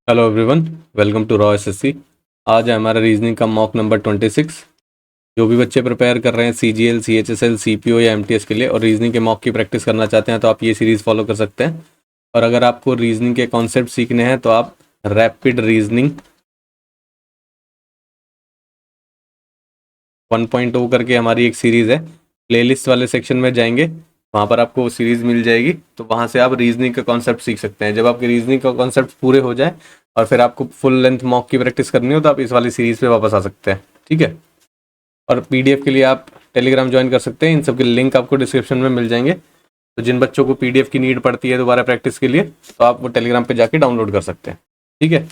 Hello everyone, welcome to raw SSC. आज है हमारा रीजनिंग का मॉक नंबर 26। जो भी बच्चे प्रिपेयर कर रहे हैं सीजीएल, सीएचएसएल, सीपीओ या एमटीएस के लिए और रीजनिंग के मॉक की प्रैक्टिस करना चाहते हैं तो आप ये सीरीज़ फॉलो कर सकते हैं। और अगर आपको रीजनिंग के कॉन्सेप्ट सीखने हैं तो आप रैपिड रीजनिंग 1.0 करके हमारी एक सीरीज़ है, प्लेलिस्ट वाले सेक्शन में जाएंगे, वहाँ पर आपको वो सीरीज़ मिल जाएगी। तो वहाँ से आप रीजनिंग का कॉन्सेप्ट सीख सकते हैं। जब आपके रीजनिंग का कॉन्सेप्ट पूरे हो जाए और फिर आपको फुल लेंथ मॉक की प्रैक्टिस करनी हो तो आप इस वाली सीरीज़ पे वापस आ सकते हैं, ठीक है। और पीडीएफ के लिए आप टेलीग्राम ज्वाइन कर सकते हैं। इन सब के लिंक आपको डिस्क्रिप्शन में मिल जाएंगे। तो जिन बच्चों को पीडीएफ की नीड पड़ती है दोबारा प्रैक्टिस के लिए तो आप वो टेलीग्राम पे जाके डाउनलोड कर सकते हैं, ठीक है।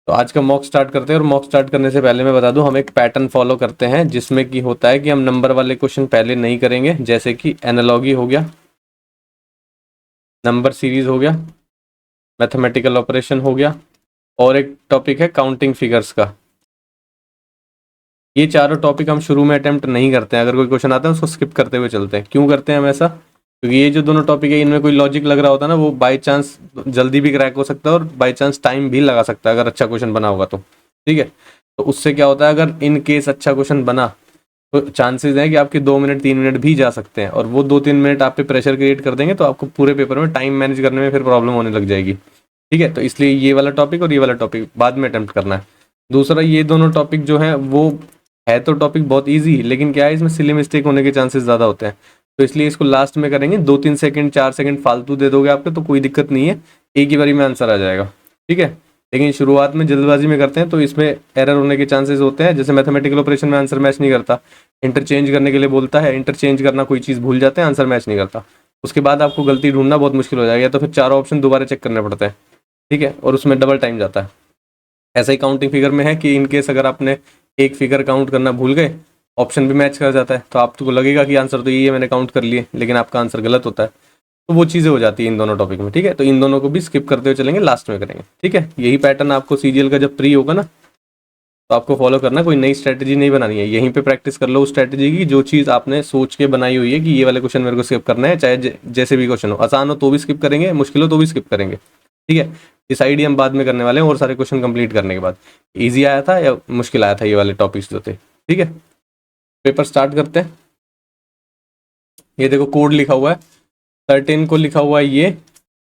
तो आज का मॉक स्टार्ट करते हैं। और मॉक स्टार्ट करने से पहले मैं बता दूं, हम एक पैटर्न फॉलो करते हैं जिसमें कि होता है कि हम नंबर वाले क्वेश्चन पहले नहीं करेंगे, जैसे कि एनालॉगी हो गया, नंबर सीरीज हो गया, मैथमेटिकल ऑपरेशन हो गया, और एक टॉपिक है काउंटिंग फिगर्स का। ये चारों टॉपिक हम शुरू में अटेम्प्ट नहीं करते हैं। अगर कोई क्वेश्चन आता है उसको स्किप करते हुए चलते हैं। क्यों करते हैं हम ऐसा? क्योंकि ये जो दोनों टॉपिक है इनमें कोई लॉजिक लग रहा होता है ना, वो बाई चांस जल्दी भी क्रैक हो सकता है और बाई चांस टाइम भी लगा सकता है अगर अच्छा क्वेश्चन बना होगा तो, ठीक है। तो उससे क्या होता है, अगर इन केस अच्छा क्वेश्चन बना तो चांसेस हैं कि आपके 2 मिनट 3 मिनट भी जा सकते हैं, और वो 2-3 मिनट आप पे प्रेशर क्रिएट कर देंगे तो आपको पूरे पेपर में टाइम मैनेज करने में फिर प्रॉब्लम होने लग जाएगी, ठीक है। तो इसलिए ये वाला टॉपिक और ये वाला टॉपिक बाद में अटेम्प्ट करना है। दूसरा, ये दोनों टॉपिक जो हैं वो है तो टॉपिक बहुत ईजी, लेकिन क्या है, इसमें सिली मिस्टेक होने के चांसेस ज़्यादा होते हैं। तो इसलिए इसको लास्ट में करेंगे। 2-3 सेकंड 4 सेकंड फालतू दे दोगे आपके तो कोई दिक्कत नहीं है, एक ही बारी में आंसर आ जाएगा, ठीक है। लेकिन शुरुआत में जल्दबाजी में करते हैं तो इसमें एरर होने के चांसेस होते हैं। जैसे मैथमेटिकल ऑपरेशन में आंसर मैच नहीं करता, इंटरचेंज करने के लिए बोलता है, इंटरचेंज करना कोई चीज़ भूल जाते हैं, आंसर मैच नहीं करता। उसके बाद आपको गलती ढूंढना बहुत मुश्किल हो जाएगा, तो फिर चारों ऑप्शन दोबारा चेक करने पड़ते हैं, ठीक है, और उसमें डबल टाइम जाता है। ऐसा ही काउंटिंग फिगर में है कि इनकेस अगर आपने एक फिगर काउंट करना भूल गए, ऑप्शन भी मैच कर जाता है, तो आपको लगेगा कि आंसर तो ये मैंने काउंट कर लिए, लेकिन आपका आंसर गलत होता है। तो वो चीज़ें हो जाती है इन दोनों टॉपिक में, ठीक है। तो इन दोनों को भी स्किप करते हुए चलेंगे, लास्ट में करेंगे, ठीक है। यही पैटर्न आपको सीजीएल का जब प्री होगा ना तो आपको फॉलो करना, कोई नई स्ट्रैटेजी नहीं बनानी है। यहीं पे प्रैक्टिस कर लो उस स्ट्रैटेजी की जो चीज़ आपने सोच के बनाई हुई है कि ये वाले क्वेश्चन मेरे को स्किप करना है, चाहे जैसे भी क्वेश्चन हो, आसान हो तो भी स्किप करेंगे, मुश्किल हो तो भी स्किप करेंगे, ठीक है। डिसाइड ही हम बाद में करने वाले हैं और सारे क्वेश्चन कंप्लीट करने के बाद, ईजी आया था या मुश्किल आया था ये वाले टॉपिक्स जो थे, ठीक है। पेपर स्टार्ट करते हैं। ये देखो कोड लिखा हुआ है, 13 को लिखा हुआ है ये,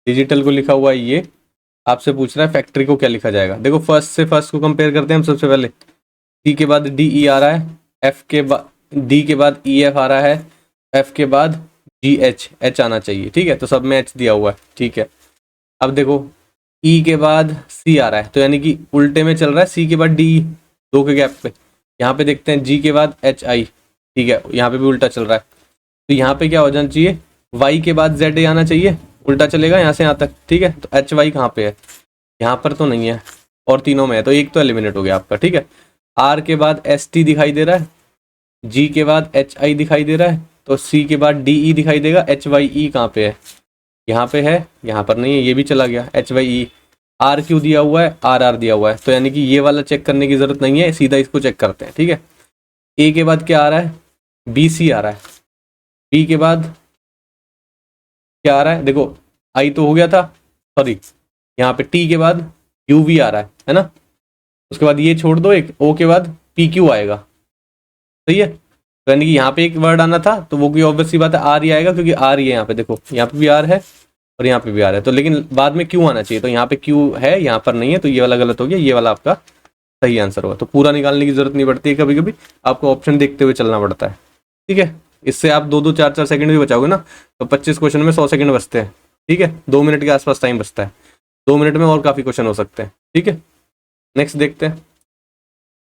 डिजिटल को लिखा हुआ है ये। आपसे पूछ रहा है फैक्ट्री को क्या लिखा जाएगा। देखो फर्स्ट से फर्स्ट को कंपेयर करते हैं हम सबसे पहले। सी के बाद डी ई आ रहा है, एफ के बाद डी के बाद ई एफ आ रहा है, एफ के बाद जी एच, एच आना चाहिए, ठीक है। तो सब में एच दिया हुआ है, ठीक है। अब देखो ई के बाद सी आ रहा है, तो यानी कि उल्टे में चल रहा है, सी के बाद डी, दो के गैप पे। यहाँ पे देखते हैं जी के बाद एच आई, ठीक है, यहाँ पे भी उल्टा चल रहा है। तो यहाँ पे क्या हो जाना चाहिए, वाई के बाद जेड ए आना चाहिए, उल्टा चलेगा यहाँ से यहाँ तक, ठीक है। तो एच वाई कहाँ पे है, यहाँ पर तो नहीं है, और तीनों में है, तो एक तो एलिमिनेट हो गया आपका, ठीक है। आर के बाद एस टी दिखाई दे रहा है, जी के बाद एच आई दिखाई दे रहा है, तो सी के बाद डी ई दिखाई देगा। एच वाई ई कहाँ पे है, यहाँ पे है, यहाँ पर नहीं है, ये भी चला गया। H Y E, R Q दिया हुआ है, आर आर दिया हुआ है, तो यानी कि ये वाला चेक करने की जरूरत नहीं है, सीधा इसको चेक करते हैं, ठीक है। ए के बाद क्या आ रहा है, बी सी आ रहा है, बी के बाद क्या आ रहा है, देखो आई तो हो गया था, सॉरी, यहाँ पे टी के बाद यू वी आ रहा है ना। उसके बाद ये छोड़ दो, एक ओ के बाद पी क्यू आएगा, सही है। तो यानी कि यहाँ पे एक वर्ड आना था तो वो कोई ऑब्वियस सी बात है आर ही आएगा, क्योंकि आर ही है यहाँ पे, देखो यहाँ पे भी आर है और यहाँ पे भी आर है, तो लेकिन बाद में क्यू आना चाहिए, तो यहाँ पे क्यू है यहाँ पर नहीं है, तो ये वाला गलत हो गया, ये वाला आपका सही आंसर हुआ। तो पूरा निकालने की जरूरत नहीं पड़ती है, कभी कभी आपको ऑप्शन देखते हुए चलना पड़ता है, ठीक है। इससे आप 2-2 4-4 सेकंड भी बचाओगे ना, तो 25 क्वेश्चन में 100 सेकंड बचते हैं, ठीक है। 2 मिनट के आसपास टाइम बचता है, 2 मिनट में और काफ़ी क्वेश्चन हो सकते हैं, ठीक है। नेक्स्ट देखते हैं।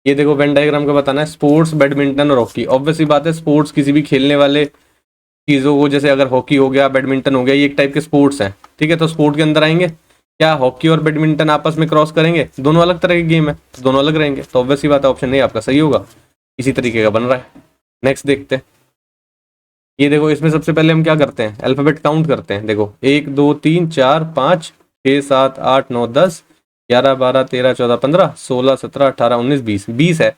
ये देखो वेन डायग्राम का बताना है, स्पोर्ट्स, बैडमिंटन और हॉकी। ऑब्वियस सी बात है, स्पोर्ट्स किसी भी खेलने वाले चीज़ों को, जैसे अगर हॉकी हो गया, बैडमिंटन हो गया, ये एक टाइप के स्पोर्ट्स हैं, ठीक है। तो स्पोर्ट के अंदर आएंगे, क्या हॉकी और बैडमिंटन आपस में क्रॉस करेंगे, दोनों अलग तरह के गेम है, दोनों अलग रहेंगे, तो ऑब्वियस सी बात है ऑप्शन नहीं आपका सही होगा, इसी तरीके का बन रहा है। नेक्स्ट देखते हैं। ये देखो इसमें सबसे पहले हम क्या करते हैं, अल्फाबेट काउंट करते हैं। देखो 1 2 3 4 5 6 7 8 9 10 11 12 13 14 15 16 17 18 19 20, 20 है,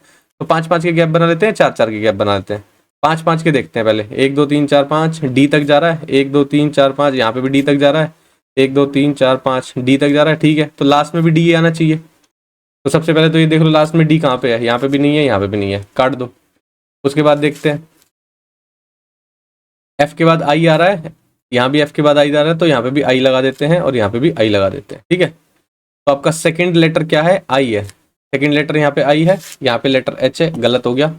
तो 5-5 के गैप बना लेते हैं, 4-4 के गैप बना लेते हैं। 5-5 के देखते हैं पहले, 1 2 3 4 5 डी तक जा रहा है, 1 2 3 4 5, यहाँ पे भी डी तक जा रहा है, 1 2 3 4 5 डी तक जा रहा है, ठीक है। तो लास्ट में भी डी आना चाहिए। तो सबसे पहले तो ये देख लो लास्ट में डी कहाँ पे है, यहाँ पे भी नहीं है, यहाँ पे भी नहीं है, काट दो। उसके बाद देखते हैं एफ के बाद आई आ रहा है, यहाँ भी एफ के बाद आई आ रहा है, तो यहाँ पे भी आई लगा देते हैं और यहाँ पे भी आई लगा देते हैं, ठीक है। तो आपका सेकंड लेटर क्या है, आई है। सेकंड लेटर यहाँ पे आई है, यहाँ पे लेटर एच है, गलत हो गया।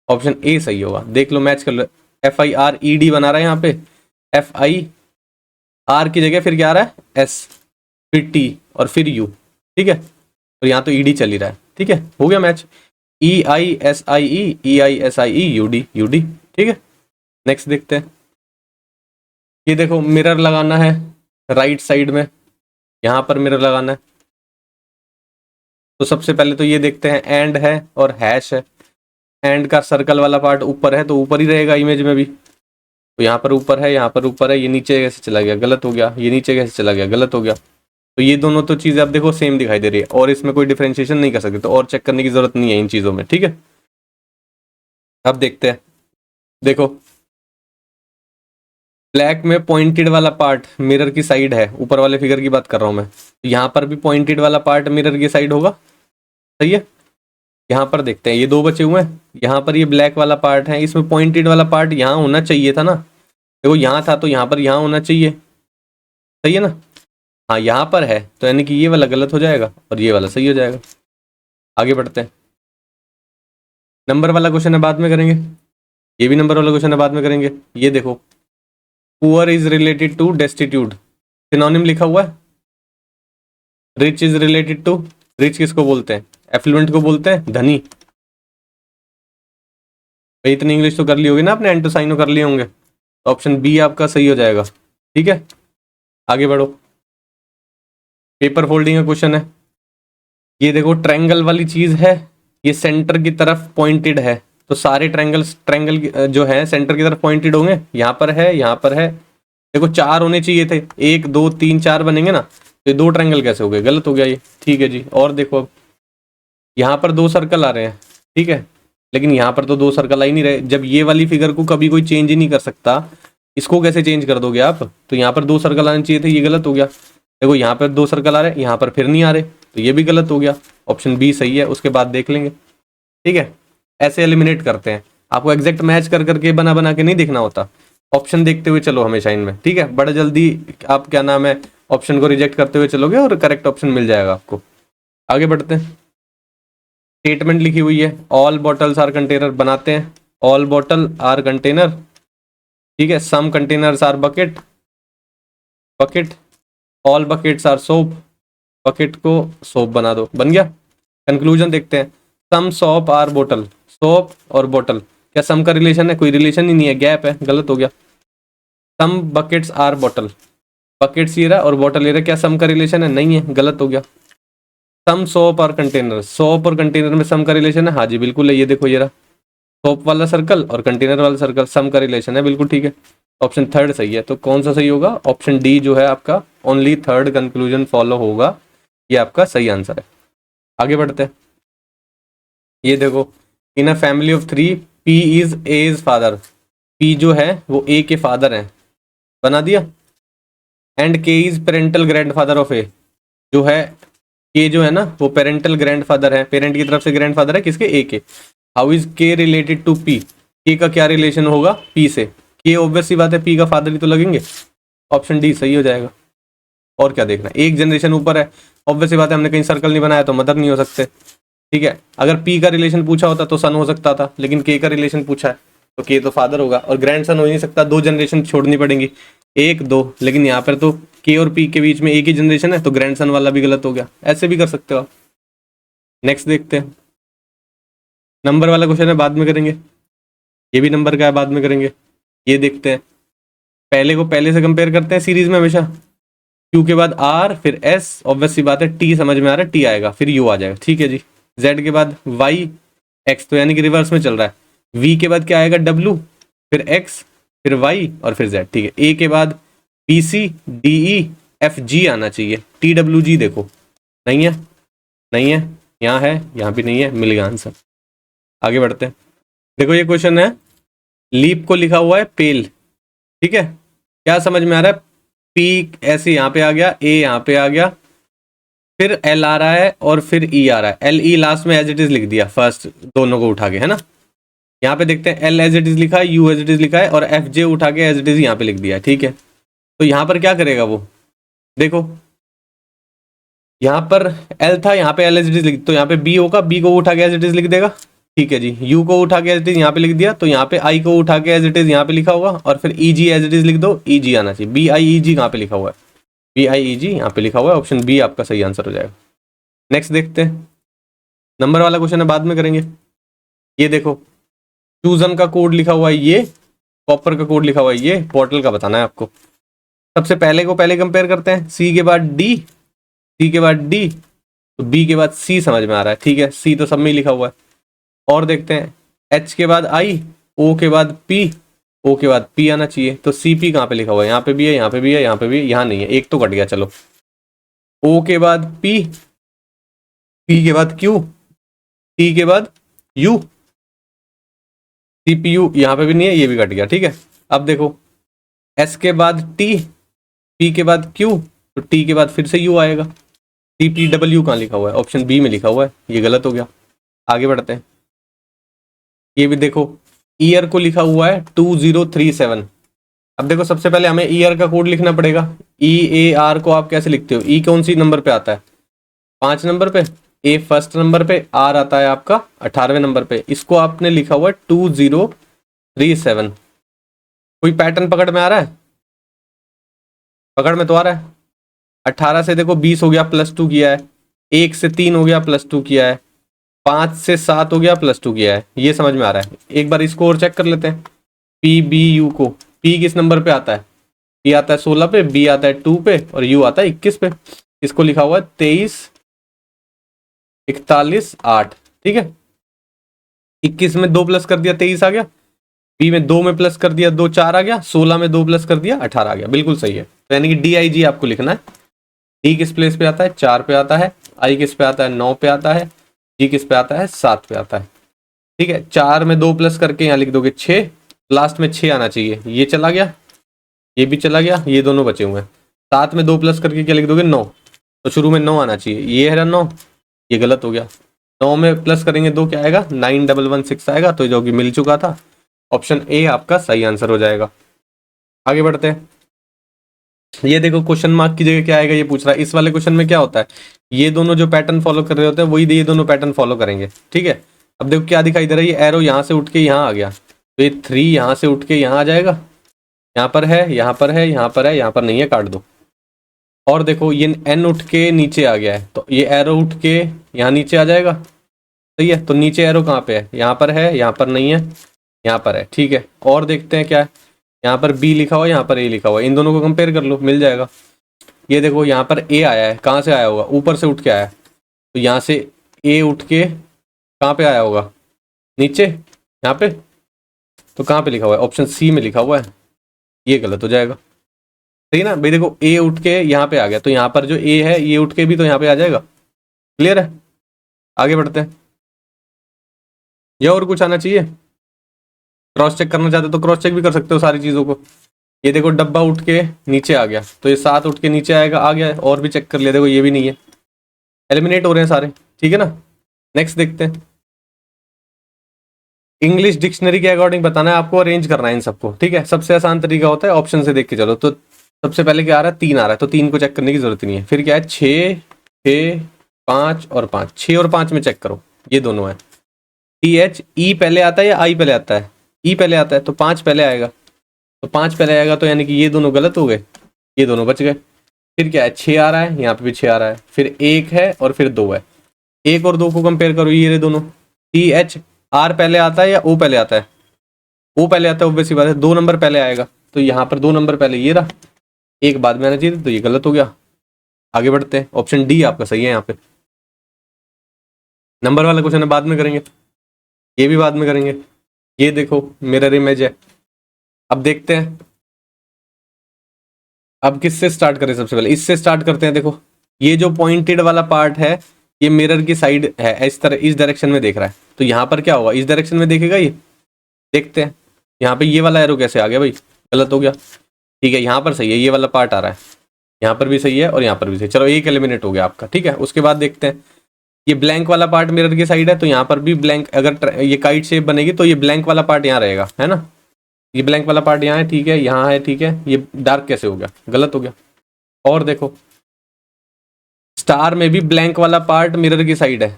ऑप्शन ए सही होगा, देख लो मैच कर लो। F I R E D बना रहा है यहाँ पे, एफ आई आर की जगह फिर क्या आ रहा है एस, फिर टी और फिर यू, ठीक है। और यहाँ तो ई डी चल ही रहा है, ठीक है, हो गया match. E I S I E I S I E U D, ठीक है। नेक्स्ट देखते हैं, ये देखो मिरर लगाना है राइट साइड में, यहाँ पर मिरर लगाना है। तो सबसे पहले तो ये देखते हैं एंड है और हैश है। एंड का सर्कल वाला पार्ट ऊपर है तो ऊपर ही रहेगा इमेज में भी, तो यहाँ पर ऊपर है, यहाँ पर ऊपर है, ये नीचे कैसे चला गया, गलत हो गया। ये नीचे कैसे चला गया, गलत हो गया। तो ये दोनों तो चीज़ें आप देखो सेम दिखाई दे रही है और इसमें कोई डिफरेंशिएशन नहीं कर सकते, तो और चेक करने की जरूरत नहीं है इन चीज़ों में, ठीक है। अब देखते हैं, देखो ब्लैक में पॉइंटेड वाला पार्ट मिरर की साइड है, ऊपर वाले फिगर की बात कर रहा हूँ मैं। तो यहाँ पर भी पॉइंटेड वाला पार्ट मिरर की साइड होगा, सही है। यहाँ पर देखते हैं, ये दो बचे हुए हैं, यहाँ पर ये ब्लैक वाला पार्ट है, इसमें पॉइंटेड वाला पार्ट यहाँ होना चाहिए था ना, देखो यहाँ था तो यहाँ पर यहाँ होना चाहिए, सही है ना। हाँ यहाँ पर है तो यानी कि ये वाला गलत हो जाएगा और ये वाला सही हो जाएगा। आगे बढ़ते हैं, नंबर वाला क्वेश्चन है बाद में करेंगे, ये भी नंबर वाला क्वेश्चन है बाद में करेंगे। ये देखो poor is related to destitute, synonym लिखा हुआ है। Rich is related to, rich किसको बोलते हैं, एफ्लुएंट को बोलते हैं धनी। भाई इतनी इंग्लिश तो कर ली होगी ना आपने, एंटोसाइनो कर लिए होंगे, तो ऑप्शन बी आपका सही हो जाएगा, ठीक है। आगे बढ़ो, पेपर फोल्डिंग का क्वेश्चन है। ये देखो ट्रायंगल वाली चीज है, ये सेंटर की तरफ पॉइंटेड है, तो सारे ट्रायंगल जो है सेंटर की तरफ पॉइंटेड होंगे। यहाँ पर है, यहाँ पर है, देखो चार होने चाहिए थे, 1 2 3 4 बनेंगे ना, तो ये दो ट्रायंगल कैसे हो गए, गलत हो गया ये, ठीक है जी। और देखो अब यहाँ पर दो सर्कल आ रहे हैं, ठीक है, लेकिन यहाँ पर तो दो सर्कल आ ही नहीं रहे। जब ये वाली फिगर को कभी कोई चेंज ही नहीं कर सकता, इसको कैसे चेंज कर दोगे आप, तो यहाँ पर दो सर्कल आने चाहिए थे, ये गलत हो गया। देखो यहाँ पर दो सर्कल आ रहे हैं, यहाँ पर फिर नहीं आ रहे, तो ये भी गलत हो गया। ऑप्शन बी सही है, उसके बाद देख लेंगे, ठीक है। ऐसे एलिमिनेट करते हैं, आपको एग्जैक्ट मैच कर करके बना बना के नहीं देखना होता, ऑप्शन देखते हुए चलो हमेशा इनमें, ठीक है। बड़ा जल्दी आप क्या नाम है ऑप्शन को रिजेक्ट करते हुए चलोगे और करेक्ट ऑप्शन मिल जाएगा आपको। आगे बढ़ते हैं, स्टेटमेंट लिखी हुई है, ऑल बॉटल्स आर कंटेनर बनाते हैं, ऑल बॉटल आर कंटेनर, ठीक है। Some containers are bucket, bucket, all buckets are soap, bucket को सोप बना दो, बन गया। कंक्लूजन देखते हैं, सम सोप आर बोतल, सोप और बोतल क्या सम का रिलेशन है, कोई रिलेशन ही नहीं है, गैप है, गलत हो गया। सम बकेट्स आर बोतल, बकेट्स ये रहा और बोतल ये रहा, क्या सम का रिलेशन है, नहीं है, गलत हो गया। सम सोप और कंटेनर, सोप और कंटेनर में सम का रिलेशन है, हाँ जी बिल्कुल है, ये देखो ये रहा सोप वाला सर्कल और कंटेनर वाला सर्कल, सम का रिलेशन है, बिल्कुल ठीक है। ऑप्शन थर्ड सही है, तो कौन सा सही होगा, ऑप्शन डी जो है आपका ओनली थर्ड कंक्लूजन फॉलो होगा, ये आपका सही आंसर है। आगे बढ़ते हैं, ये देखो in a family of 3 P is A is father, P जो है वो ए के फादर हैं, बना दिया। एंड के इज पेरेंटल ग्रैंडफादर ऑफ ए, जो है के जो है ना वो पेरेंटल ग्रैंडफादर है, पेरेंट की तरफ से ग्रैंडफादर है किसके, ए के। हाउ इज के रिलेटेड टू पी, के का क्या रिलेशन होगा पी से, के ऑब्वियस सी बात है पी का फादर ही तो लगेंगे, ऑप्शन डी सही हो जाएगा। और क्या देखना, एक जनरेशन ऊपर है, ऑब्वियस सी बात है, हमने कहीं सर्कल नहीं बनाया तो मदर नहीं हो सकते, ठीक है। अगर पी का रिलेशन पूछा होता तो सन हो सकता था, लेकिन के का रिलेशन पूछा है तो के तो फादर होगा, और ग्रैंड सन हो ही नहीं सकता, दो जनरेशन छोड़नी पड़ेंगी, 1 2, लेकिन यहाँ पर तो के और पी के बीच में एक ही जनरेशन है, तो ग्रैंड सन वाला भी गलत हो गया, ऐसे भी कर सकते हो आप। नेक्स्ट देखते हैं, नंबर वाला क्वेश्चन है बाद में करेंगे, ये भी नंबर का है बाद में करेंगे। ये देखते हैं, पहले को पहले से कंपेयर करते हैं सीरीज में हमेशा, क्यू के बाद आर फिर एस, ऑब्वियस सी बात है टी समझ में आ रहा है, टी आएगा फिर यू आ जाएगा, ठीक है जी। जेड के बाद वाई एक्स, तो यानी कि रिवर्स में चल रहा है। वी के बाद क्या आएगा डब्ल्यू, फिर एक्स, फिर वाई और फिर जेड, ठीक है। ए के बाद B C D E F G आना चाहिए, टी डब्ल्यू जी देखो नहीं है, नहीं है, यहाँ है, यहाँ भी नहीं है, मिल गया आंसर। आगे बढ़ते हैं, देखो ये क्वेश्चन है, लीप को लिखा हुआ है पेल, ठीक है। क्या समझ में आ रहा है, पी ऐसे यहाँ पे आ गया, ए यहाँ पे आ गया, फिर एल आ रहा है और फिर ई आ रहा है। एल ई लास्ट में एज इट इज लिख दिया फर्स्ट दोनों को उठा के, है ना। यहाँ पे देखते हैं एल एज इट इज लिखा है, यू एज इट इज लिखा है और एफ जे उठा के एज इट इज यहाँ पे लिख दिया, ठीक है। तो यहाँ पर क्या करेगा वो, देखो यहाँ पर एल था, यहाँ पे एल एज इट इज लिख, तो यहाँ पे बी होगा, बी को उठा के एज इट इज लिख देगा, ठीक है जी। यू को उठा के एज इट इज यहाँ पे लिख दिया, तो यहाँ पे आई को उठा के एज इट इज यहाँ पे लिखा होगा और फिर ई जी एज इट इज लिख दो, ई जी आना चाहिए। बी आई ई जी कहाँ पे लिखा हुआ है, बी आई ई जी यहाँ पे लिखा हुआ है, ऑप्शन बी आपका सही आंसर हो जाएगा। नेक्स्ट देखते हैं, नंबर वाला क्वेश्चन है बाद में करेंगे। ये देखो चूजन का कोड लिखा हुआ है, ये कॉपर का कोड लिखा हुआ है, ये पोर्टल का बताना है आपको। सबसे पहले को पहले कंपेयर करते हैं, सी के बाद डी, सी के बाद डी, तो बी के बाद सी समझ में आ रहा है, ठीक है, सी तो सब में ही लिखा हुआ है। और देखते हैं एच के बाद आई, ओ के बाद पी, ओ के बाद पी आना चाहिए, तो सी पी कहाँ पे लिखा हुआ है, यहाँ पे भी है, यहाँ पे भी है, यहाँ पे भी है, यहाँ नहीं है, एक तो कट गया, चलो। ओ के बाद पी, पी के बाद क्यू, टी के बाद यू, सीपीयू यहाँ पे भी नहीं है, ये भी कट गया, ठीक है। अब देखो एस के बाद टी, पी के बाद क्यू, तो टी के बाद फिर से यू आएगा। टी पी डब्ल्यू कहाँ लिखा हुआ है, ऑप्शन बी में लिखा हुआ है, ये गलत हो गया। आगे बढ़ते हैं, ये भी देखो ईयर को लिखा हुआ है 2037। अब देखो सबसे पहले हमें ईयर का कोड लिखना पड़ेगा। ई ए आर को आप कैसे लिखते हो, ई कौन सी नंबर पे आता है, 5 नंबर पे, ए फर्स्ट नंबर पे, आर आता है आपका 18वें नंबर पे। इसको आपने लिखा हुआ है 2037। कोई पैटर्न पकड़ में आ रहा है, पकड़ में तो आ रहा है। 18 से देखो 20 हो गया, +2 किया है, 1 से 3 हो गया, +2 किया है, 5 से 7 हो गया, +2 किया है, ये समझ में आ रहा है। एक बार इसको और चेक कर लेते हैं, पी बी यू को, पी किस नंबर पे आता है, पी आता है 16 पे, बी आता है 2 पे और यू आता है 21 पे। इसको लिखा हुआ है 23 41 8, ठीक है। 21 में 2 प्लस कर दिया 23 आ गया, बी में 2 में प्लस कर दिया 2 4 आ गया, 16 में 2 प्लस कर दिया 18 आ गया, बिल्कुल सही है। तो यानी कि डी आई जी आपको लिखना है। डी किस प्लेस पे आता है, 4 पे आता है, आई किस पे आता है, 9 पे आता है, जी किस पे आता है, 7 पे आता है, ठीक है। 4 में 2 प्लस करके यहाँ लिख दोगे 6, लास्ट में 6 आना चाहिए, ये चला गया, ये भी चला गया, ये दोनों बचे हुए हैं। 7 में 2 प्लस करके क्या लिख दोगे 9, तो शुरू में 9 आना चाहिए, ये है 9, ये गलत हो गया। 9 में प्लस करेंगे 2 क्या आएगा, 9116 आएगा, तो जो कि मिल चुका था, ऑप्शन ए आपका सही आंसर हो जाएगा। आगे बढ़ते हैं, ये देखो क्वेश्चन मार्क की जगह क्या आएगा, ये पूछ रहा है। इस वाले क्वेश्चन में क्या होता है, ये दोनों जो पैटर्न फॉलो कर रहे होते हैं वही ये दोनों पैटर्न फॉलो करेंगे, ठीक है। अब देखो क्या दिखाई दे रहा है, ये एरो यहाँ से उठ के यहाँ आ गया, तो ये 3 यहाँ से उठ के यहाँ आ जाएगा, यहाँ पर है, यहाँ पर है, यहाँ पर है, यहाँ पर नहीं है, काट दो। और देखो ये एन उठ के नीचे आ गया है, तो ये एरो उठ के यहाँ नीचे आ जाएगा, सही है। तो नीचे एरो कहाँ पे है, यहाँ पर है, यहाँ पर नहीं है, यहाँ पर है, ठीक है। और देखते हैं क्या है, यहाँ पर बी लिखा हुआ है, यहाँ पर ए लिखा हुआ है, इन दोनों को कंपेयर कर लो, मिल जाएगा। ये देखो यहाँ पर ए आया है, कहाँ से आया होगा, ऊपर से उठ के आया है, तो यहाँ से ए उठ के कहाँ पे आया होगा, नीचे, यहाँ पे, तो कहाँ पे लिखा हुआ है, ऑप्शन सी में लिखा हुआ है, ये गलत हो जाएगा, सही ना भाई। देखो ए उठ के यहाँ पे आ गया, तो यहाँ पर जो ए है ये उठ के भी तो यहाँ पे आ जाएगा, क्लियर है। आगे बढ़ते हैं, या और कुछ आना चाहिए, क्रॉस चेक करना चाहते हो तो क्रॉस चेक भी कर सकते हो सारी चीज़ों को। ये देखो डब्बा उठ के नीचे आ गया, तो ये 7 उठ के नीचे आएगा, आ गया है। और भी चेक कर लिया, देखो ये भी नहीं है, एलिमिनेट हो रहे हैं सारे, ठीक है ना। नेक्स्ट देखते हैं, इंग्लिश डिक्शनरी के अकॉर्डिंग बताना है आपको, अरेंज करना है इन सबको, ठीक है। सबसे आसान तरीका होता है ऑप्शन से देख के चलो। तो सबसे पहले क्या आ रहा है, 3 आ रहा है, तो 3 को चेक करने की जरूरत नहीं है। फिर क्या है, 6 6 5 और 5, 6 और 5 में चेक करो, ये दोनों है। टी एच ई पहले आता है या आई पहले आता है, ई पहले आता है, तो 5 पहले आएगा, तो 5 पहले आएगा, तो यानी कि ये दोनों गलत हो गए, ये दोनों बच गए। फिर क्या है, 6 आ रहा है, यहाँ पे भी 6 आ रहा है, फिर 1 है और फिर 2 है। 1 और 2 को कंपेयर करो, ये दोनों, टी एच आर पहले आता है या ओ पहले आता है, ओ पहले आता है, ऑब्वियस सी बात है, 2 नंबर पहले आएगा, तो यहाँ पर 2 नंबर पहले ये रहा, 1 बाद में आना चाहिए, तो ये गलत हो गया। आगे बढ़ते हैं, ऑप्शन डी आपका सही है यहाँ पे। नंबर वाला क्वेश्चन है बाद में करेंगे, ये भी बाद में करेंगे। ये देखो मिरर इमेज है, अब देखते हैं, अब किससे स्टार्ट करें, सबसे पहले इससे स्टार्ट करते हैं। देखो ये जो पॉइंटेड वाला पार्ट है, ये मिरर की साइड है, इस तरह, इस डायरेक्शन में देख रहा है, तो यहाँ पर क्या होगा, इस डायरेक्शन में देखेगा ये, देखते हैं। यहाँ पे ये वाला एरो कैसे आ गया भाई, गलत हो गया। ठीक है, यहाँ पर सही है, ये वाला पार्ट आ रहा है, यहाँ पर भी सही है और यहाँ पर भी सही। चलो एक एलिमिनेट हो गया आपका। ठीक है, उसके बाद देखते हैं ये ब्लैंक वाला पार्ट मिरर की साइड है, तो यहाँ पर भी ब्लैंक, अगर ये काइट शेप बनेगी तो ये ब्लैंक वाला पार्ट यहाँ रहेगा, है ना। ये ब्लैंक वाला पार्ट यहाँ है, ठीक है, यहाँ है, ठीक है। ये डार्क कैसे हो गया, गलत हो गया। और देखो स्टार में भी ब्लैंक वाला पार्ट मिरर की साइड है,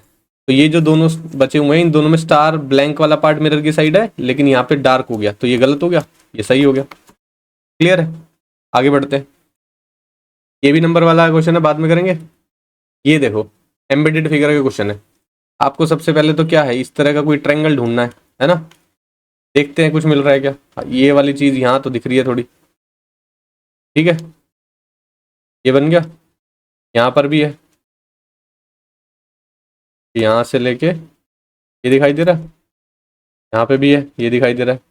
तो ये जो दोनों बचे हुए हैं इन दोनों में स्टार ब्लैंक वाला पार्ट मिरर की साइड है, लेकिन यहाँ पे डार्क हो गया, तो ये गलत हो गया, ये सही हो गया। क्लियर है, आगे बढ़ते हैं। ये भी नंबर वाला क्वेश्चन है, बाद में करेंगे। ये देखो एम्बेडेड फिगर का क्वेश्चन है। आपको सबसे पहले तो क्या है, इस तरह का कोई ट्रायंगल ढूंढना है ना। देखते हैं कुछ मिल रहा है क्या। ये वाली चीज यहाँ तो दिख रही है थोड़ी, ठीक है, ये बन गया। यहाँ पर भी है, यहाँ से लेके ये दिखाई दे रहा है, यहाँ पे भी है, ये दिखाई दे रहा है,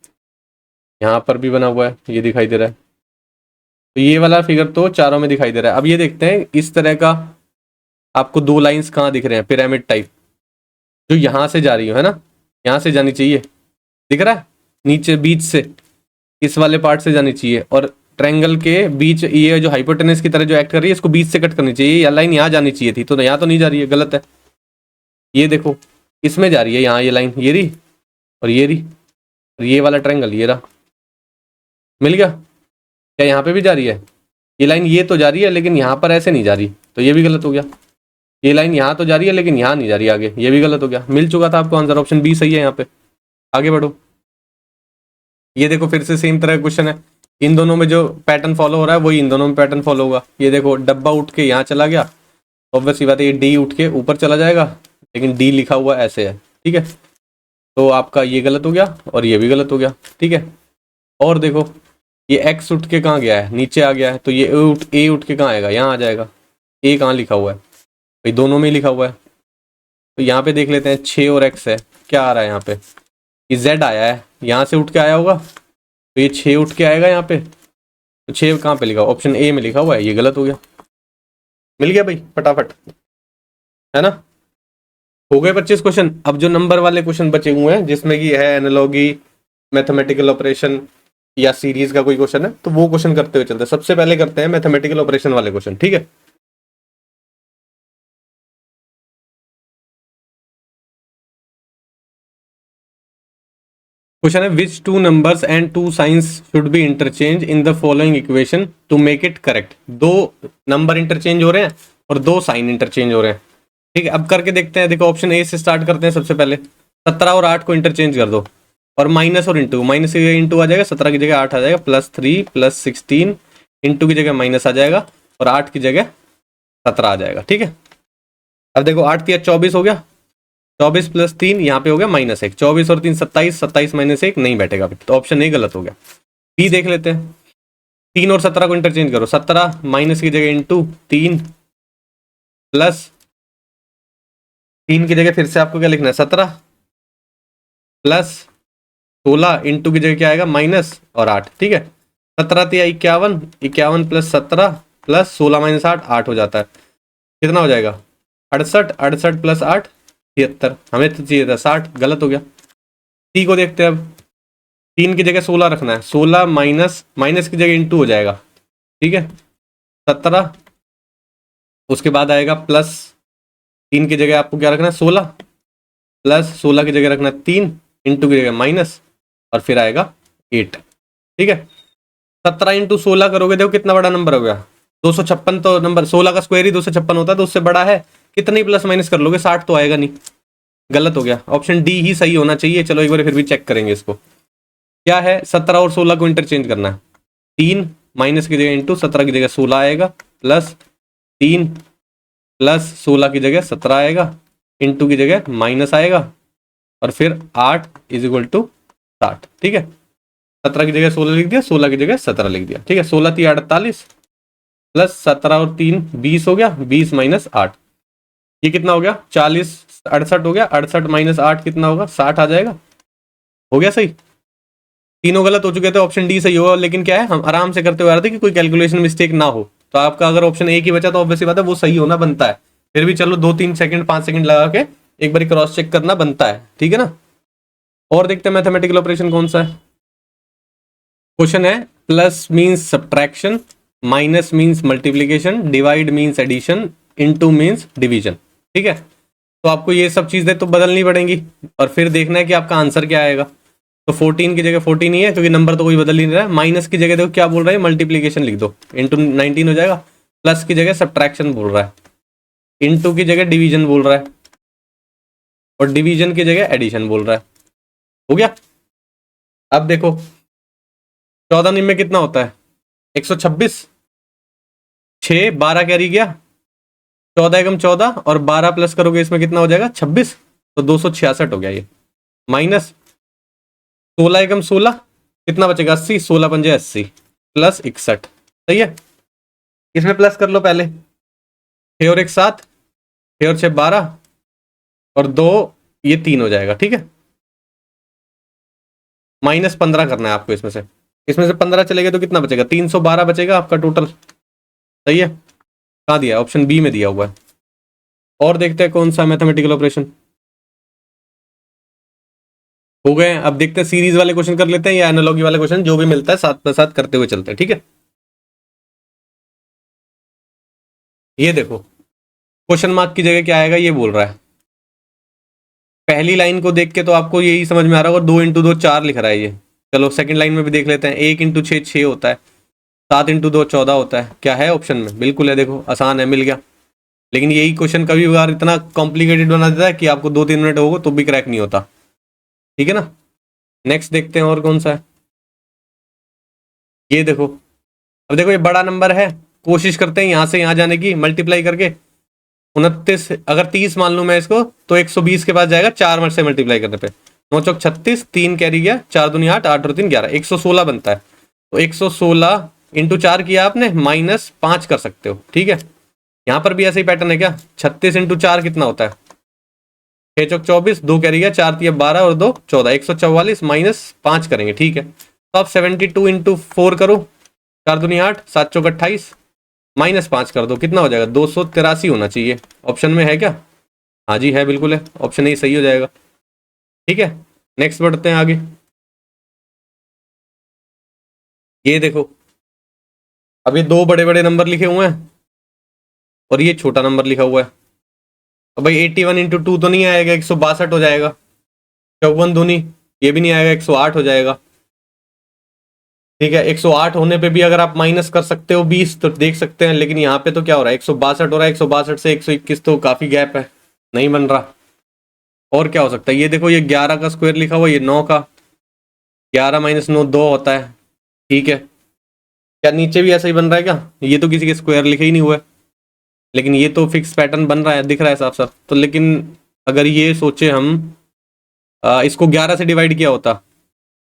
यहाँ पर भी बना हुआ है, ये दिखाई दे रहा है। तो ये वाला फिगर तो चारों में दिखाई दे रहा है। अब ये देखते हैं इस तरह का आपको दो लाइंस कहाँ दिख रहे हैं, पिरामिड टाइप, जो यहाँ से जा रही हो, है ना, यहाँ से जानी चाहिए, दिख रहा है, नीचे बीच से इस वाले पार्ट से जानी चाहिए, और ट्रायंगल के बीच ये जो हाइपोटेनस की तरह जो एक्ट कर रही है इसको बीच से कट करनी चाहिए। ये लाइन यहाँ जानी चाहिए थी, तो यहाँ तो नहीं जा रही है, गलत है। ये देखो इसमें जा रही है, यहाँ ये लाइन ये रही और ये रही, और ये वाला ट्रायंगल ये रहा, मिल गया। क्या यहाँ पे भी जा रही है ये लाइन, ये तो जा रही है लेकिन यहाँ पर ऐसे नहीं जा रही, तो ये भी गलत हो गया। ये लाइन यहाँ तो जा रही है लेकिन यहाँ नहीं जा रही आगे, ये भी गलत हो गया। मिल चुका था आपको आंसर, ऑप्शन बी सही है यहाँ पे। आगे बढ़ो। ये देखो फिर से सेम तरह का क्वेश्चन है, इन दोनों में जो पैटर्न फॉलो हो रहा है वही इन दोनों में पैटर्न फॉलो होगा। ये देखो डब्बा उठ के यहाँ चला गया, ऑब्वियसली बात है ये डी उठ के ऊपर चला जाएगा, लेकिन डी लिखा हुआ ऐसे है, ठीक है, तो आपका ये गलत हो गया और ये भी गलत हो गया, ठीक है। और देखो ये एक्स उठ के कहाँ गया है, नीचे आ गया है, तो ये ए उठ के कहाँ आएगा, यहाँ आ जाएगा। ए कहाँ लिखा हुआ है भाई, दोनों में ही लिखा हुआ है। तो यहाँ पे देख लेते हैं 6 और एक्स है, क्या आ रहा है यहाँ पे, ये जेड आया है, यहाँ से उठ के आया होगा, तो ये 6 उठ के आएगा यहाँ पे, तो 6 कहाँ पे लिखा हुआ, ऑप्शन ए में लिखा हुआ है, ये गलत हो गया। मिल गया भाई फटाफट, है ना। हो गए 25 क्वेश्चन। अब जो नंबर वाले क्वेश्चन बचे हुए हैं जिसमें कि है एनालॉगी, मैथमेटिकल ऑपरेशन या सीरीज का कोई क्वेश्चन है, तो वो क्वेश्चन करते हुए चलते हैं। सबसे पहले करते हैं मैथमेटिकल ऑपरेशन वाले क्वेश्चन, ठीक है। क्वेश्चन है which two numbers and two signs should be interchange in the following equation to make it correct. दो नंबर इंटरचेंज हो रहे हैं और दो साइन इंटरचेंज हो रहे हैं, ठीक है। अब करके देखते हैं। देखो ऑप्शन ए से स्टार्ट करते हैं। सबसे पहले 17 और 8 को इंटरचेंज कर दो, और माइनस और इंटू, माइनस की जगह इंटू आ जाएगा, 17 की जगह 8 आ जाएगा, +3 +16, इंटू की जगह माइनस आ जाएगा और 8 की जगह 17 आ जाएगा, ठीक है। अब देखो 8 3 24 हो गया, 24 + 3 यहाँ पे हो गया -1, 24 और 3 27, 27 - 1 नहीं बैठेगा, तो ऑप्शन ए गलत हो गया। बी देख लेते हैं। 3 और 17 को इंटरचेंज करो, 17 माइनस की जगह इंटू 3 प्लस 3 की जगह फिर से आपको क्या लिखना है, 17 प्लस 16, इंटू की जगह क्या आएगा माइनस और 8, ठीक है। 17 × 51, 51 + 17 प्लस 16 - 8, 8 हो जाता है। कितना हो जाएगा 68, 68 + 8 73, हमें तो चाहिए था 60, गलत हो गया। सी को देखते हैं। अब 3 की जगह 16 रखना है, 16 माइनस की जगह इंटू हो जाएगा, ठीक है, 17, उसके बाद आएगा प्लस 3 की जगह आपको क्या रखना है 16, प्लस 16 की जगह रखना है 3, इंटू की जगह माइनस, और फिर आएगा 8, ठीक है। 17 × 16 करोगे, देखो कितना बड़ा नंबर हो गया, 256। तो नंबर 16 का स्क्वायर ही 256 होता है, तो उससे बड़ा है, कितनी प्लस माइनस कर लोगे, 60 तो आएगा नहीं, गलत हो गया। ऑप्शन डी ही सही होना चाहिए। चलो एक बार फिर भी चेक करेंगे इसको। क्या है, 17 और 16 को इंटरचेंज करना है, 3 माइनस की जगह इंटू, 17 की जगह 16 आएगा, प्लस 3 प्लस 16 की जगह 17 आएगा, इंटू की जगह माइनस आएगा, और फिर 8 = 60, ठीक है। 17 की जगह 16 लिख दिया, 16 की जगह 17 लिख दिया, ठीक है। 16 × 3 = 48, प्लस 17 और 3 20 हो गया, 20 - 8, ये कितना हो गया 40, 68 हो गया, 68 - 8 कितना होगा 60 आ जाएगा। हो गया सही। तीनों गलत हो चुके थे, ऑप्शन डी सही होगा, लेकिन क्या है हम आराम से करते हुए आ रहे थे कि कोई कैलकुलेशन मिस्टेक ना हो। तो आपका अगर ऑप्शन ए की बचा तो ऑब्वियसली बात है वो सही होना बनता है। फिर भी चलो 2-3 सेकंड 5 सेकंड लगा के एक बार क्रॉस चेक करना बनता है, ठीक है ना। और देखते हैं मैथमेटिकल ऑपरेशन कौन सा है। क्वेश्चन है plus means subtraction, minus means multiplication, divide means addition, into means division. ठीक है, तो आपको ये सब चीज़ें तो बदलनी पड़ेंगी और फिर देखना है कि आपका आंसर क्या आएगा। तो 14 की जगह 14 ही है क्योंकि नंबर तो कोई बदल ही नहीं रहा है। माइनस की जगह देखो क्या बोल रहा है, मल्टीप्लीकेशन लिख दो, इंटू 19 हो जाएगा। प्लस की जगह सब्ट्रैक्शन बोल रहा है, इंटू की जगह डिवीजन बोल रहा है, और डिवीजन की जगह एडिशन बोल रहा है। हो गया। अब देखो 14 में कितना होता है, 126, 6 12 कैरी गया, 14 एकम 14 और 12 प्लस करोगे इसमें कितना हो जाएगा 26, तो 266 हो गया ये। माइनस 16 एकम 16 कितना बचेगा 80, 16 पंजे 80 प्लस 61। सही है, इसमें प्लस कर लो पहले, 6 और 1 7, 6 और 6 12 और 2 ये 3 हो जाएगा। ठीक है, माइनस 15 करना है आपको इसमें से 15 चलेगा तो कितना बचेगा 312 बचेगा आपका टोटल। सही है, कहाँ दिया है, ऑप्शन बी में दिया हुआ है। और देखते हैं कौन सा मैथमेटिकल ऑपरेशन हो गए। अब देखते हैं सीरीज वाले क्वेश्चन कर लेते हैं या एनालॉजी वाले क्वेश्चन, जो भी मिलता है साथ में साथ करते हुए चलते हैं। ठीक है, ये देखो क्वेश्चन मार्क की जगह क्या आएगा ये बोल रहा है। पहली लाइन को देख के तो आपको यही समझ में आ रहा होगा, 2 इंटू 2 4 लिख रहा है ये। चलो सेकंड लाइन में भी देख लेते हैं, 1 इंटू 6 6 होता है, 7 इंटू 2 14 होता है। क्या है ऑप्शन में, बिल्कुल है, देखो आसान है, मिल गया। लेकिन यही क्वेश्चन कभी बार इतना कॉम्प्लिकेटेड बना देता है कि आपको 2-3 मिनट होगा तो भी क्रैक नहीं होता। ठीक है ना, नेक्स्ट देखते हैं और कौन सा है। ये देखो, अब देखो ये बड़ा नंबर है, कोशिश करते हैं यहाँ से यहाँ जाने की, मल्टीप्लाई करके 29, अगर 30 मान लूँ मैं इसको तो 120 के पास जाएगा 4 से मल्टीप्लाई करने पे। 9 चौक 36, 3 कैरी गया, 4 दूनी 8, 8 और 3 11, 116 बनता है। तो 116 इंटू 4 किया आपने, -5 कर सकते हो। ठीक है, यहाँ पर भी ऐसे ही पैटर्न है क्या, 36 इंटू 4 कितना होता है, 6 चौक 24, 2 कैरी गया, 4 3 12 और 2 14, 144 -5 करेंगे। ठीक है, तो आप 72 इंटू 4 करो, 4 दूनी 8, 7 चौक 28, -5 कर दो, कितना हो जाएगा 283 होना चाहिए। ऑप्शन में है क्या, हाँ जी है, बिल्कुल है, ऑप्शन ए सही हो जाएगा। ठीक है, नेक्स्ट बढ़ते हैं आगे। ये देखो, अब ये दो बड़े बड़े नंबर लिखे हुए हैं और ये छोटा नंबर लिखा हुआ है। अब भाई 81 इंटू 2 तो नहीं आएगा, 162 हो जाएगा। 54 दूनी ये भी नहीं आएगा, 108 हो जाएगा। ठीक है, 108 होने पे भी अगर आप माइनस कर सकते हो 20 तो देख सकते हैं, लेकिन यहाँ पे तो क्या हो रहा है 162 हो रहा है, 162 से 121 तो काफी गैप है, नहीं बन रहा। और क्या हो सकता है, ये देखो ये 11 का स्क्वायर लिखा हुआ, ये 9 का, 11 - 9 2 होता है। ठीक है, क्या नीचे भी ऐसा ही बन रहा है क्या, ये तो किसी के स्क्वायर लिखे ही नहीं हुआ है, लेकिन ये तो फिक्स पैटर्न बन रहा है, दिख रहा है साफ साफ। तो लेकिन अगर ये सोचे हम इसको 11 से डिवाइड किया होता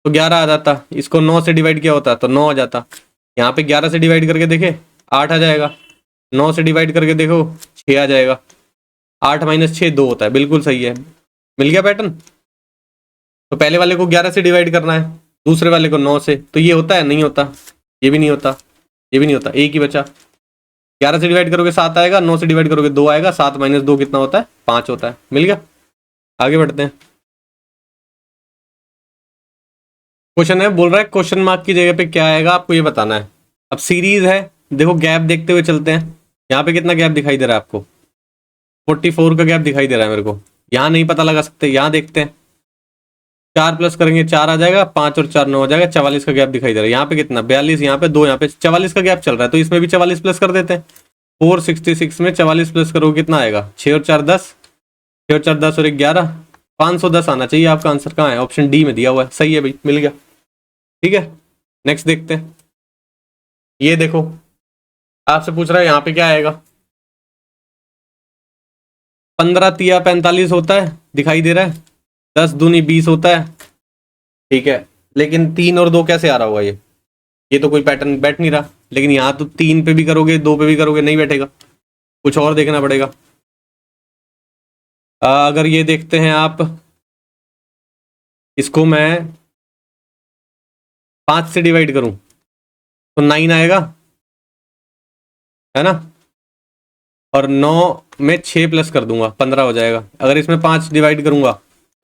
तो 11 आ जाता, इसको 9 से डिवाइड किया होता तो 9 आ जाता। यहाँ पे 11 से डिवाइड करके देखे 8 आ जाएगा, 9 से डिवाइड करके देखो 6 आ जाएगा, 8 - 6 2 होता है, बिल्कुल सही है, मिल गया पैटर्न। तो पहले वाले को 11 से डिवाइड करना है, दूसरे वाले को 9 से, तो ये होता है, नहीं होता, ये भी नहीं होता, ये भी नहीं होता, एक ही बचा। 11 से डिवाइड करोगे 7 आएगा, 9 से डिवाइड करोगे 2 आएगा, 7 - 2 कितना होता है 5 होता है, मिल गया। आगे बढ़ते हैं। क्वेश्चन है, बोल रहा है क्वेश्चन मार्क की जगह पे क्या आएगा आपको ये बताना है। अब सीरीज है, देखो गैप देखते हुए चलते हैं। यहाँ पे कितना गैप दिखाई दे रहा है आपको, 44 का गैप दिखाई दे रहा है मेरे को। यहाँ नहीं पता लगा सकते, यहाँ देखते हैं, 4 प्लस करेंगे 4 आ जाएगा, 5 और 4 9 हो जाएगा, 44 का गैप दिखाई दे रहा है। यहाँ पे कितना 42, यहाँ पे 2, यहाँ पे 44 का गैप चल रहा है, तो इसमें भी 44 प्लस कर देते हैं। 466 में 44 प्लस करोगे कितना आएगा, 6 और 4 10, 6 और 4 10 और 1 11, 510 आना चाहिए आपका आंसर। कहाँ है, ऑप्शन डी में दिया हुआ है, सही है भाई, मिल गया। ठीक है, नेक्स्ट देखते हैं। ये देखो आपसे पूछ रहा है यहाँ पे क्या आएगा, 15 तिया 45 होता है, दिखाई दे रहा है, 10 दूनी 20 होता है। ठीक है, लेकिन 3 और 2 कैसे आ रहा होगा, ये तो कोई पैटर्न बैठ नहीं रहा। लेकिन यहाँ तो 3 पे भी करोगे 2 पे भी करोगे नहीं बैठेगा, कुछ और देखना पड़ेगा। अगर ये देखते हैं आप, इसको मैं 5 से डिवाइड करूं तो 9 आएगा, है ना, और 9 में 6 प्लस कर दूंगा 15 हो जाएगा। अगर इसमें 5 डिवाइड करूंगा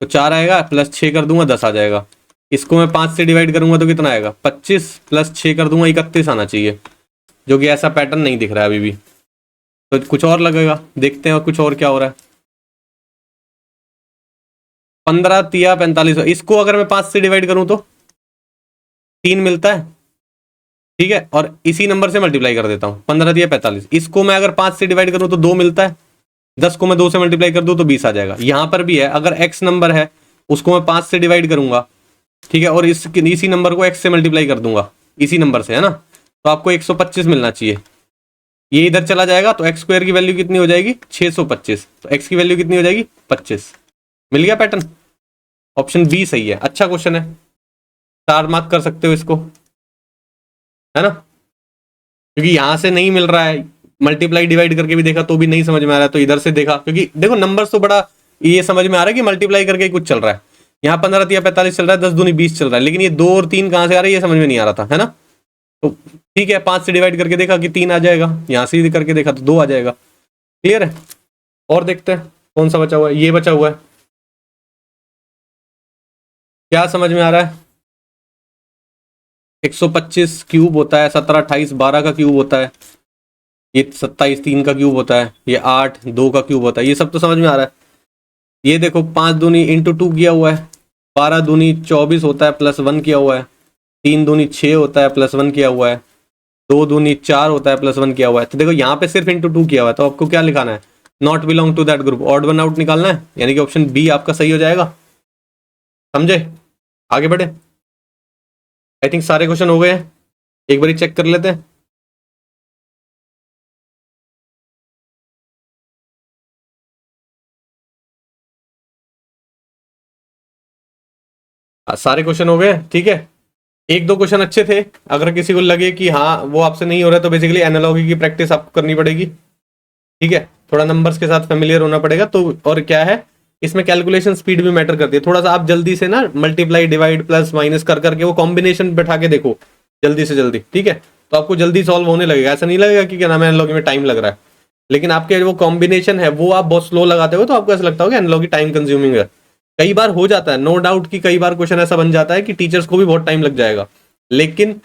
तो 4 आएगा, प्लस 6 कर दूंगा 10 आ जाएगा। इसको मैं 5 से डिवाइड करूंगा तो कितना आएगा, 25 प्लस 6 कर दूंगा 31 आना चाहिए, जो कि ऐसा पैटर्न नहीं दिख रहा है अभी भी। तो कुछ और लगेगा, देखते हैं और कुछ और क्या हो रहा है। 15 तिया 45, इसको अगर मैं 5 से डिवाइड करूं तो 3 मिलता है, ठीक है, और इसी नंबर से मल्टीप्लाई कर देता हूँ, 15 तिया 45। इसको मैं अगर 5 से डिवाइड करूं तो 2 मिलता है, 10 को मैं 2 से मल्टीप्लाई कर दूं तो 20 आ जाएगा। यहां पर भी है, अगर x नंबर है उसको मैं 5 से डिवाइड करूंगा, ठीक है, और इसी नंबर को x से मल्टीप्लाई कर दूंगा, इसी नंबर से, है ना, तो आपको 125 मिलना चाहिए। ये इधर चला जाएगा तो एक्स स्क्वायर की वैल्यू कितनी हो जाएगी, 625, तो x की वैल्यू कितनी हो जाएगी, 25। मिल गया पैटर्न, ऑप्शन बी सही है। अच्छा क्वेश्चन है, 4 मार्क कर सकते हो इसको, है ना, क्योंकि यहां से नहीं मिल रहा है, मल्टीप्लाई डिवाइड करके भी देखा तो भी नहीं समझ में आ रहा है, तो इधर से देखा, क्योंकि देखो नंबर्स तो बड़ा ये समझ में आ रहा है कि मल्टीप्लाई करके कुछ चल रहा है। यहाँ 15 तिया 45 चल रहा है, 10 दूनी 20 चल रहा है, लेकिन ये 2 और 3 कहां से आ रहा है ये समझ में नहीं आ रहा था, है ना। तो ठीक है, 5 से डिवाइड करके देखा कि 3 आ जाएगा, यहां से करके देखा तो 2 आ जाएगा। क्लियर है, और देखते हैं कौन सा बचा हुआ है, ये बचा हुआ है, क्या समझ में आ रहा है। 125 क्यूब होता है, 17 28 12 का क्यूब होता है, ये 27 3 का क्यूब होता है, ये 8 2 का क्यूब होता है, ये सब तो समझ में आ रहा है। ये देखो 5 दूनी इंटू 2 किया हुआ है, 12 दूनी 24 होता है प्लस 1 किया हुआ है, 3 दूनी 6 होता है प्लस 1 किया हुआ है, 2 दूनी 4 होता है प्लस 1 किया हुआ है। तो देखो यहाँ पे सिर्फ इंटू 2 किया हुआ है, तो आपको क्या लिखाना है, not belong to that group, odd one out निकालना है, यानी कि ऑप्शन बी आपका सही हो जाएगा। समझे, आगे बढ़े। आई थिंक सारे क्वेश्चन हो गए हैं, एक बार चेक कर लेते हैं। सारे क्वेश्चन हो गए, ठीक है। एक दो क्वेश्चन अच्छे थे, अगर किसी को लगे कि हाँ वो आपसे नहीं हो रहा है तो बेसिकली एनालॉजी की प्रैक्टिस आपको करनी पड़ेगी, ठीक है, थोड़ा नंबर्स के साथ फेमिलियर होना पड़ेगा। तो और क्या है, इसमें कैलकुलेशन स्पीड भी मैटर करती है, थोड़ा सा आप जल्दी से ना मल्टीप्लाई डिवाइड प्लस माइनस कर करके वो कॉम्बिनेशन बैठा के देखो जल्दी से जल्दी, ठीक है, तो आपको जल्दी सॉल्व होने लगेगा। ऐसा नहीं लगेगा कि क्या नाम है एनालॉजी में टाइम लग रहा है, लेकिन आपके वो कॉम्बिनेशन है वो आप बहुत स्लो लगाते हो तो आपको ऐसा लगता होगा एनालॉजी टाइम कंज्यूमिंग है। कई बार हो जाता है, नो डाउट कि कई बार क्वेश्चन ऐसा बन जाता है कि टीचर्स को भी बहुत टाइम लग जाएगा, लेकिन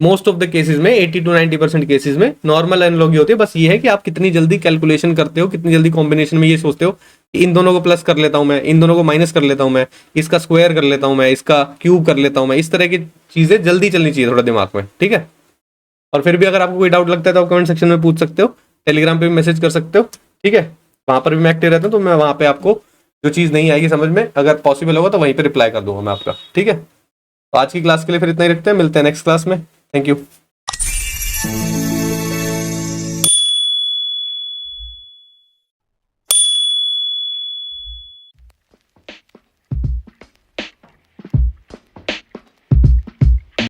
मोस्ट ऑफ द केसेस में 80 to 90% केसेस में नॉर्मल एनालॉजी होती है। बस ये है कि आप कितनी जल्दी कैलकुलेशन करते हो, कितनी जल्दी कॉम्बिनेशन में ये सोचते हो कि इन दोनों को प्लस कर लेता हूं मैं, इन दोनों को माइनस कर लेता हूं मैं, इसका स्क्वायर कर लेता हूं मैं, इसका क्यूब कर लेता हूं मैं, इस तरह की चीजें जल्दी चलनी चाहिए थोड़ा दिमाग में, ठीक है। और फिर भी अगर आपको कोई डाउट लगता है तो आप कमेंट सेक्शन में पूछ सकते हो, टेलीग्राम पे भी मैसेज कर सकते हो, ठीक है, वहां पर भी मैं एक्टिव रहता हूँ, तो मैं वहां पे आपको जो चीज नहीं आएगी समझ में, अगर पॉसिबल होगा तो वहीं पे रिप्लाई कर दूंगा मैं आपका, ठीक है। तो आज की क्लास के लिए फिर इतना ही रखते हैं, मिलते हैं नेक्स्ट क्लास में, थैंक यू।